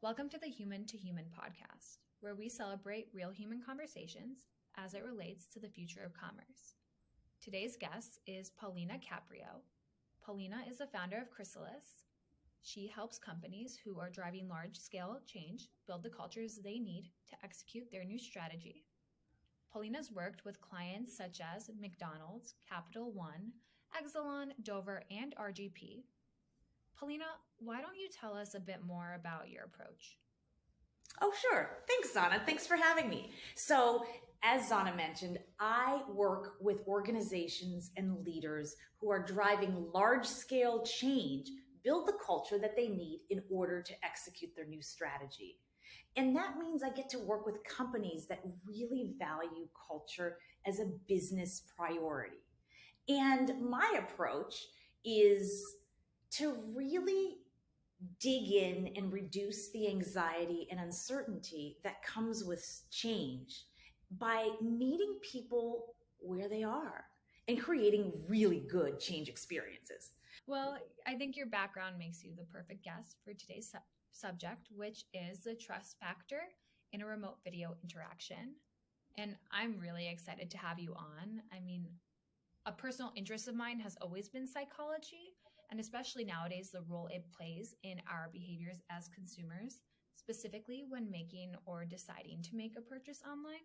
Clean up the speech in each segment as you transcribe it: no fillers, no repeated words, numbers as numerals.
Welcome to the Human to Human podcast, where we celebrate real human conversations as it relates to the future of commerce. Today's guest is Paulina Caprio. Paulina is the founder of Chrysalis. She helps companies who are driving large-scale change build the cultures they need to execute their new strategy. Paulina's worked with clients such as McDonald's, Capital One, Exelon, Dover, and RGP. Paulina, why don't you tell us a bit more about your approach? Oh, sure. Thanks, Zana. Thanks for having me. So, as Zana mentioned, I work with organizations and leaders who are driving large scale change, build the culture that they need in order to execute their new strategy. And that means I get to work with companies that really value culture as a business priority. And my approach is to really dig in and reduce the anxiety and uncertainty that comes with change by meeting people where they are and creating really good change experiences. Well, I think your background makes you the perfect guest for today's subject, which is the trust factor in a remote video interaction. And I'm really excited to have you on. I mean, a personal interest of mine has always been psychology, and especially nowadays, the role it plays in our behaviors as consumers, specifically when making or deciding to make a purchase online.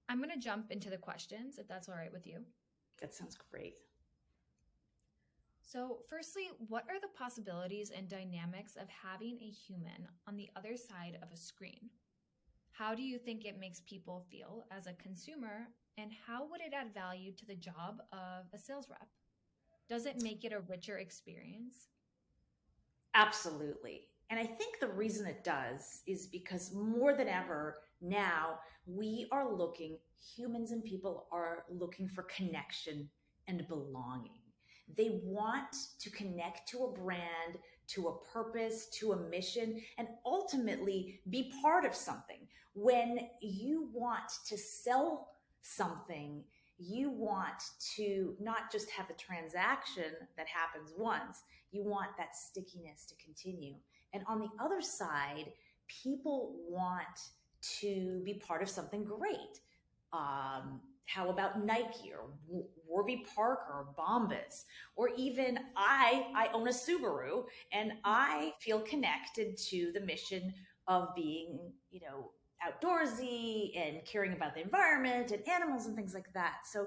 I'm going to jump into the questions, if that's all right with you. That sounds great. So, firstly, what are the possibilities and dynamics of having a human on the other side of a screen? How do you think it makes people feel as a consumer, and how would it add value to the job of a sales rep? Does it make it a richer experience? Absolutely. And I think the reason it does is because more than ever now, humans and people are looking for connection and belonging. They want to connect to a brand, to a purpose, to a mission, and ultimately be part of something. When you want to sell something, you want to not just have a transaction that happens once, you want that stickiness to continue. And on the other side, people want to be part of something great. How about Nike or Warby Parker or Bombas? Or even I own a Subaru and I feel connected to the mission of being, outdoorsy and caring about the environment and animals and things like that. So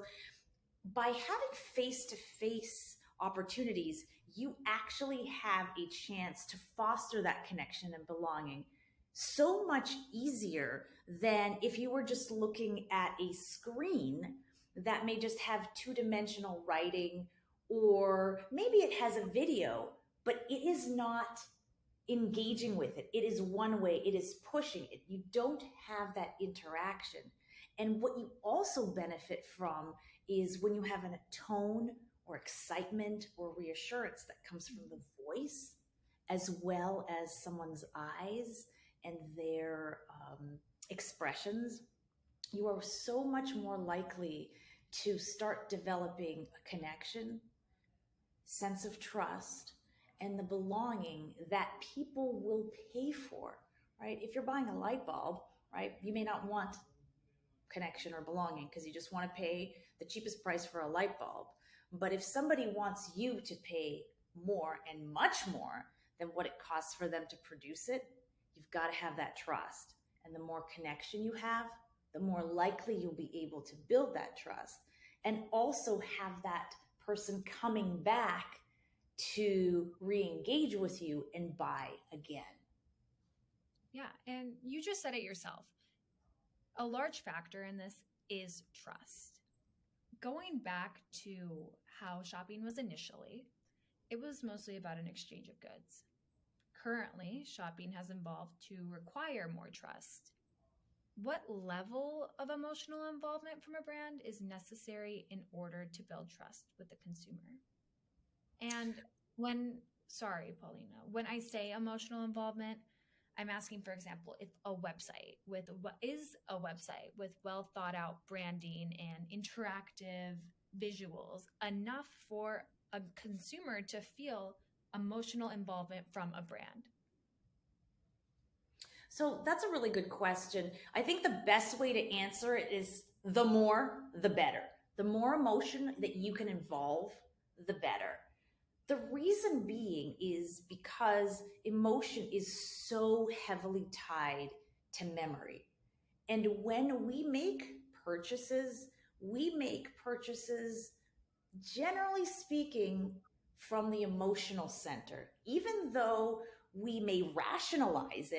by having face-to-face opportunities, you actually have a chance to foster that connection and belonging so much easier than if you were just looking at a screen that may just have two-dimensional writing, or maybe it has a video, but it is not engaging with it. It is one way, it is pushing it. You don't have that interaction. And what you also benefit from is when you have a tone or excitement or reassurance that comes from the voice, as well as someone's eyes and their expressions, you are so much more likely to start developing a connection, sense of trust, and the belonging that people will pay for, right? If you're buying a light bulb, right, you may not want connection or belonging because you just want to pay the cheapest price for a light bulb. But if somebody wants you to pay more and much more than what it costs for them to produce it, you've got to have that trust. And the more connection you have, the more likely you'll be able to build that trust and also have that person coming back to re-engage with you and buy again. Yeah, and you just said it yourself. A large factor in this is trust. Going back to how shopping was initially, it was mostly about an exchange of goods. Currently, shopping has evolved to require more trust. What level of emotional involvement from a brand is necessary in order to build trust with the consumer? And Paulina, when I say emotional involvement, I'm asking, for example, if a website with what is a website with well thought out branding and interactive visuals enough for a consumer to feel emotional involvement from a brand. So that's a really good question. I think the best way to answer it is the more, the better. The more emotion that you can involve, the better. The reason being is because emotion is so heavily tied to memory. And when we make purchases, generally speaking, from the emotional center. Even though we may rationalize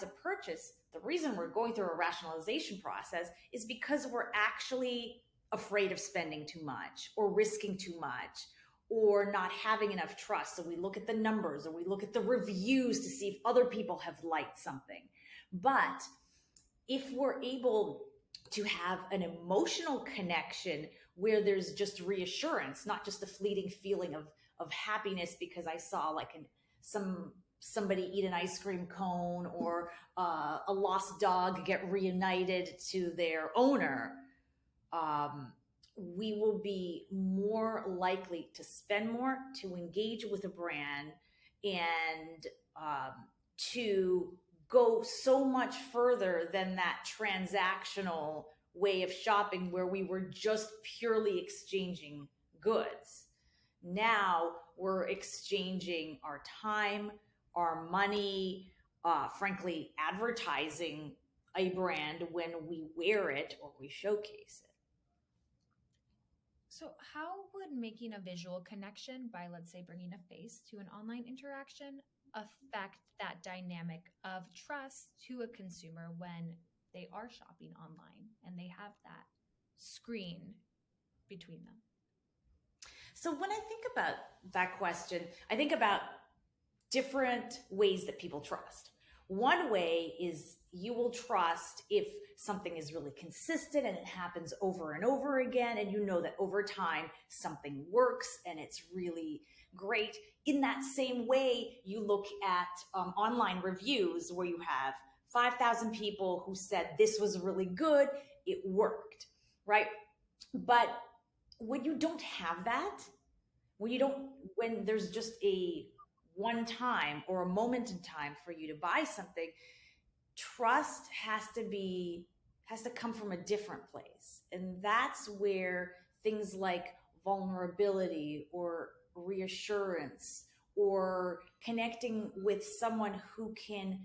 a purchase. The reason we're going through a rationalization process is because we're actually afraid of spending too much or risking too much or not having enough trust. So we look at the numbers or we look at the reviews to see if other people have liked something. But if we're able to have an emotional connection where there's just reassurance, not just a fleeting feeling of happiness because I saw like somebody eat an ice cream cone or a lost dog get reunited to their owner, we will be more likely to spend more, to engage with a brand, and to go so much further than that transactional way of shopping where we were just purely exchanging goods. Now we're exchanging our time, our money, frankly, advertising a brand when we wear it or we showcase it. So, how would making a visual connection by, let's say, bringing a face to an online interaction affect that dynamic of trust to a consumer when they are shopping online and they have that screen between them? So, when I think about that question, I think about different ways that people trust. One way is you will trust if something is really consistent and it happens over and over again, and you know that over time something works and it's really great. In that same way, you look at online reviews where you have 5,000 people who said this was really good, it worked, right? But when you don't have that, when there's just a one time or a moment in time for you to buy something, trust has to come from a different place. And that's where things like vulnerability or reassurance or connecting with someone who can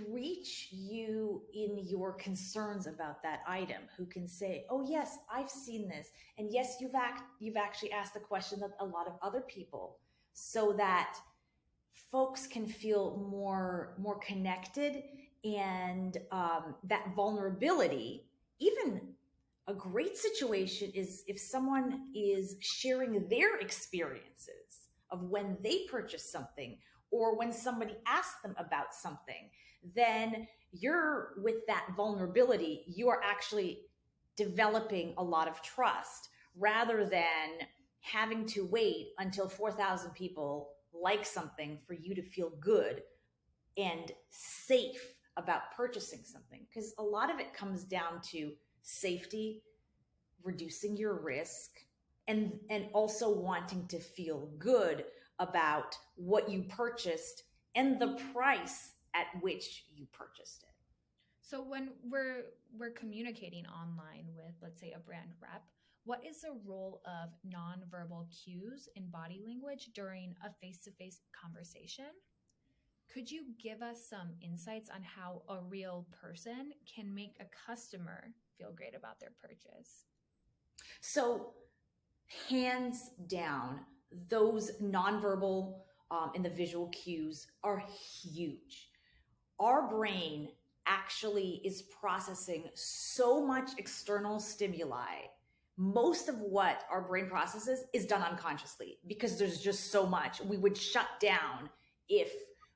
reach you in your concerns about that item, who can say, oh yes, I've seen this, and yes, you've actually asked the question that a lot of other people, so that folks can feel more connected. And that vulnerability, even a great situation is if someone is sharing their experiences of when they purchased something or when somebody asked them about something, then you're with that vulnerability, you are actually developing a lot of trust rather than having to wait until 4,000 people like something for you to feel good and safe about purchasing something. Because a lot of it comes down to safety, reducing your risk, and also wanting to feel good about what you purchased and the price at which you purchased it. So when we're communicating online with, let's say, a brand rep, what is the role of nonverbal cues in body language during a face-to-face conversation? Could you give us some insights on how a real person can make a customer feel great about their purchase? So, hands down, those nonverbal and the visual cues are huge. Our brain actually is processing so much external stimuli. Most of what our brain processes is done unconsciously because there's just so much. We would shut down if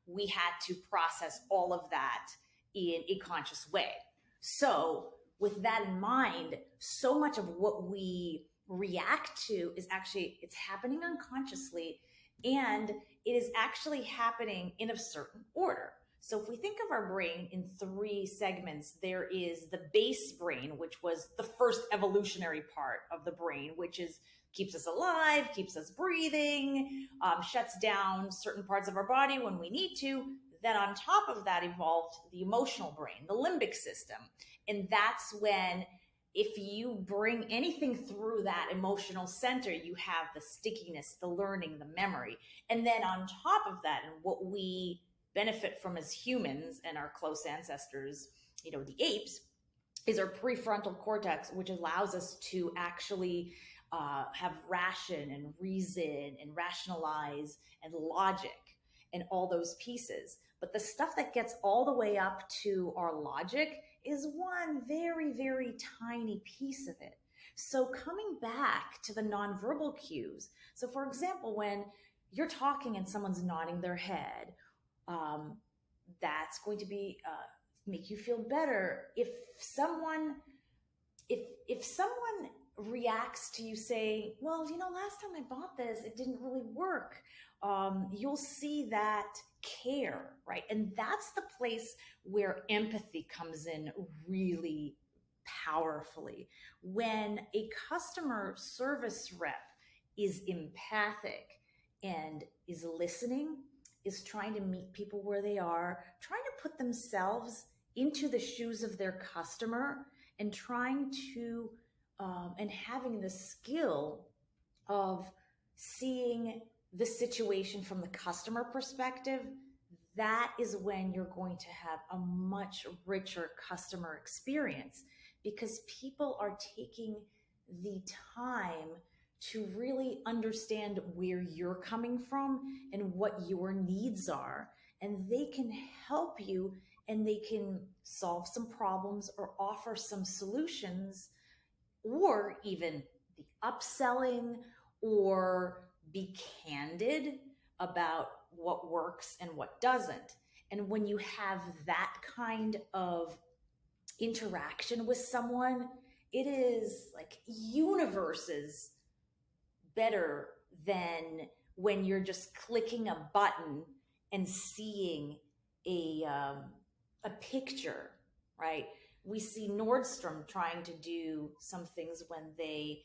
we had to process all of that in a conscious way. So with that in mind, so much of what we react to is actually, it's happening unconsciously, and it is actually happening in a certain order. So if we think of our brain in three segments, there is the base brain, which was the first evolutionary part of the brain, which is keeps us alive, keeps us breathing, shuts down certain parts of our body when we need to. Then on top of that evolved the emotional brain, the limbic system. And that's when, if you bring anything through that emotional center, you have the stickiness, the learning, the memory. And then on top of that, and what we benefit from as humans and our close ancestors, the apes, is our prefrontal cortex, which allows us to actually have ration and reason and rationalize and logic and all those pieces. But the stuff that gets all the way up to our logic is one very, very tiny piece of it. So coming back to the nonverbal cues. So for example, when you're talking and someone's nodding their head, that's going to be make you feel better. If someone reacts to you saying, well, last time I bought this, it didn't really work, you'll see that care, right? And that's the place where empathy comes in really powerfully. When a customer service rep is empathic and is listening, is trying to meet people where they are, trying to put themselves into the shoes of their customer, and trying to and having the skill of seeing the situation from the customer perspective, that is when you're going to have a much richer customer experience, because people are taking the time to really understand where you're coming from and what your needs are. And they can help you, and they can solve some problems or offer some solutions, or even the upselling, or be candid about what works and what doesn't. And when you have that kind of interaction with someone, it is like universes better than when you're just clicking a button and seeing a picture, right? We see Nordstrom trying to do some things when they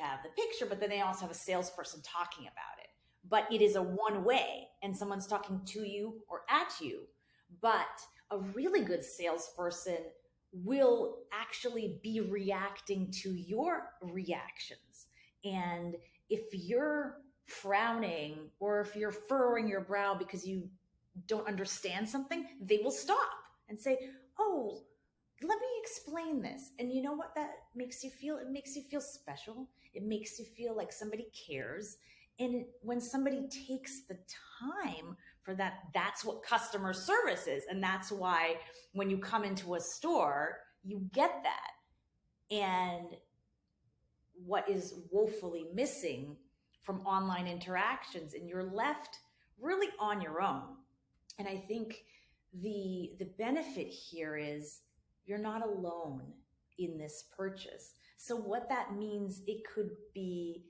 have the picture, but then they also have a salesperson talking about it. But it is a one way, and someone's talking to you or at you. But a really good salesperson will actually be reacting to your reactions. And if you're frowning, or if you're furrowing your brow because you don't understand something, they will stop and say, oh, let me explain this. And you know what that makes you feel? It makes you feel special. It makes you feel like somebody cares. And when somebody takes the time for that, that's what customer service is. And that's why when you come into a store, you get that. And what is woefully missing from online interactions, and you're left really on your own. And I think the benefit here is you're not alone in this purchase. So what that means, it could be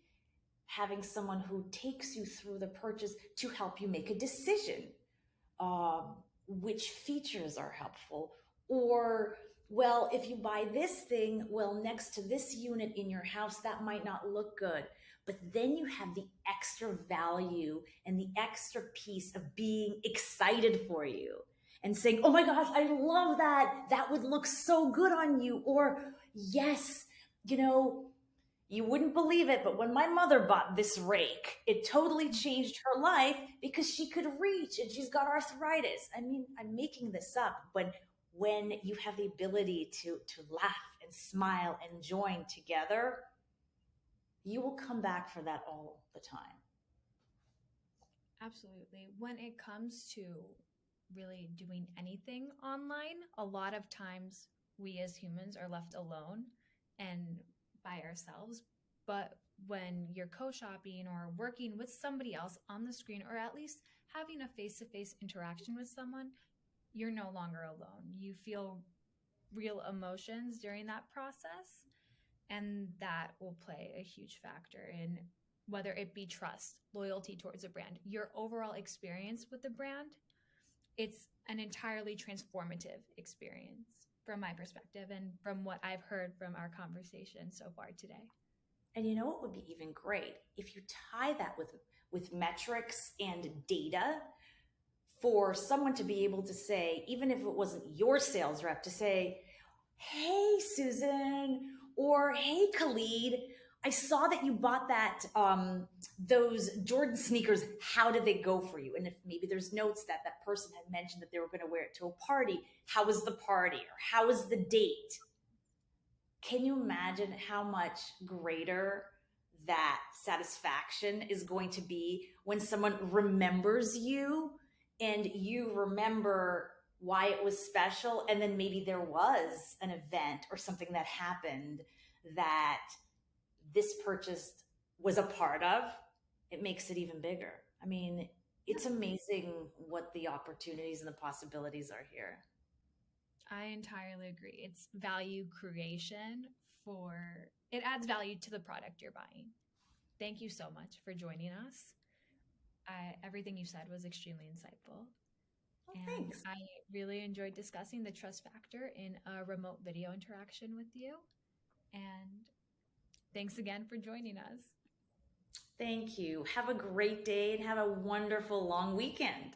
having someone who takes you through the purchase to help you make a decision. Which features are helpful, or, well, if you buy this thing, well, next to this unit in your house, that might not look good. But then you have the extra value and the extra piece of being excited for you and saying, oh my gosh, I love that. That would look so good on you. Or, yes, you wouldn't believe it, but when my mother bought this rake, it totally changed her life because she could reach and she's got arthritis. I mean, I'm making this up, but when you have the ability to laugh and smile and join together, you will come back for that all the time. Absolutely. When it comes to really doing anything online, a lot of times we as humans are left alone and by ourselves. But when you're co-shopping or working with somebody else on the screen, or at least having a face-to-face interaction with someone, you're no longer alone. You feel real emotions during that process, and that will play a huge factor in whether it be trust, loyalty towards a brand, your overall experience with the brand. It's an entirely transformative experience from my perspective and from what I've heard from our conversation so far today. And you know what would be even great? If you tie that with metrics and data, for someone to be able to say, even if it wasn't your sales rep, to say, hey, Susan, or hey, Khalid, I saw that you bought that those Jordan sneakers. How did they go for you? And if maybe there's notes that that person had mentioned that they were going to wear it to a party, how was the party, or how was the date? Can you imagine how much greater that satisfaction is going to be when someone remembers you and you remember why it was special, and then maybe there was an event or something that happened that this purchase was a part of? It makes it even bigger. I mean, it's amazing what the opportunities and the possibilities are here. I entirely agree. It's value creation it adds value to the product you're buying. Thank you so much for joining us. Everything you said was extremely insightful. Well, And thanks. I really enjoyed discussing the trust factor in a remote video interaction with you. And thanks again for joining us. Thank you. Have a great day and have a wonderful long weekend.